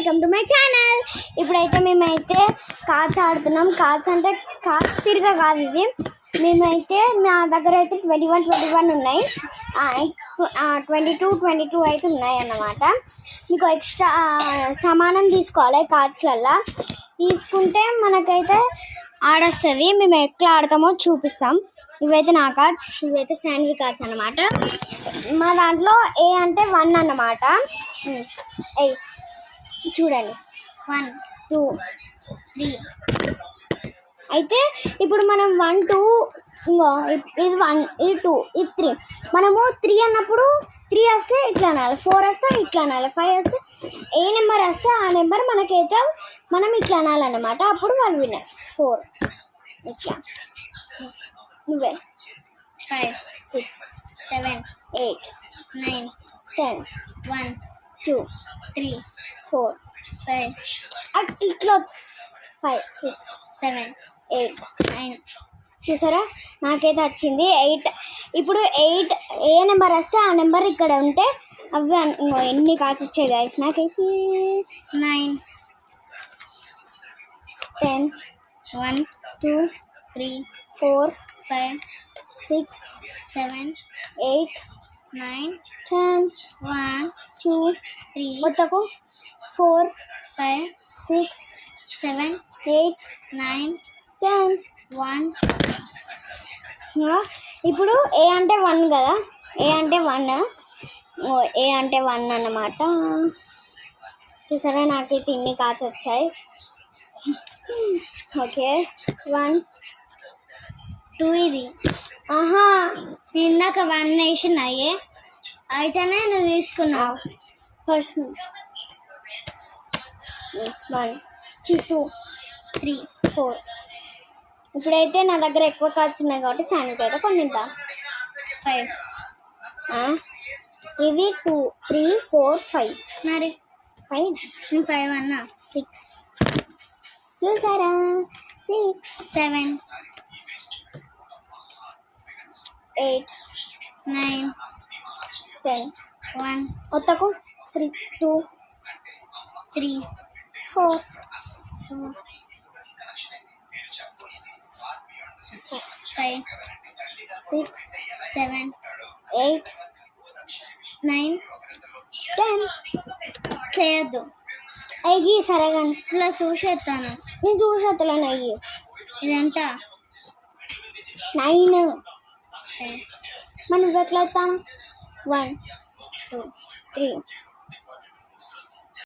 Welcome to my channel. ఇప్పుడైతే మేమైతే cards ఆడుతున్నాం. కార్డ్స్ అంటే కార్డ్స్ తిరిగా కాదు, ఇది మేమైతే మా దగ్గర అయితే 21 ఉన్నాయి, 22 అయితే ఉన్నాయి అన్నమాట. మీకు ఎక్స్ట్రా సమానం తీసుకోవాలి. కార్డ్స్లల్లో తీసుకుంటే మనకైతే ఆడొస్తుంది. మేము ఎట్లా ఆడతామో చూపిస్తాం. ఇవైతే నా కార్డ్స్, ఇవైతే శాండీ కార్డ్స్ అన్నమాట. మా దాంట్లో ఏ అంటే 1 అన్నమాట. చూడండి 1 2 3 అయితే ఇప్పుడు మనం 1 2 ఇంకో ఇది 1 ఇది 2 ఇది 3. మనము 3 అన్నప్పుడు 3 వస్తే ఇట్లా అనాలి, 4 వస్తే ఇట్లా అనాలి, 5 వస్తే ఏ నెంబర్ వస్తే ఆ నెంబర్ మనకైతే మనం ఇట్లా అనాలన్నమాట. అప్పుడు వాళ్ళు విన్నారు. 4 ఇట్లా నువ్వే 5 6 7 8 9 10 1 2 3 4 5 ఇట్లా 5 6 7 8 9. చూసారా, నాకైతే వచ్చింది 8. ఇప్పుడు 8 ఏ నెంబర్ వస్తే ఆ నెంబర్ ఇక్కడ ఉంటే అవి ఎన్ని కార్డ్స్ వచ్చాయి గైస్ నాకైతే 9 10 1 2 3 4 5 6 7 8 9 10 1 2 3 మొత్తకు 4 5 6 7 8 9 10 1. ఇప్పుడు ఏ అంటే 1 కదా, ఏ అంటే 1, ఏ అంటే 1 అన్నమాట. చూసారా, నాకైతే ఇన్ని కార్డ్స్ వచ్చాయి. ఓకే 1 2 ఇది ఇందాక 1 వేసినాయే అయితేనే నువ్వు తీసుకున్నావు ఫస్ట్ నుంచి. 1 2 3 4. ఇప్పుడైతే నా దగ్గర ఎక్కువ కార్డ్స్ ఉన్నాయి కాబట్టి శాండీకి అయితే కొన్ని 5. ఇది 2 3 4 5. మరి 5 అన్నా 6. చూసారా 6 7 8 9 10 1 మొత్తకు 3 2 3 4 5 6 7 8 9 10. చేయొద్దు అయ్యి సరే కానీ ఇట్లా చూసేస్తాను, నేను చూసేస్తాను. అయ్యి ఇదంతా 9. మనం ఎట్లా వస్తాం 1 2 3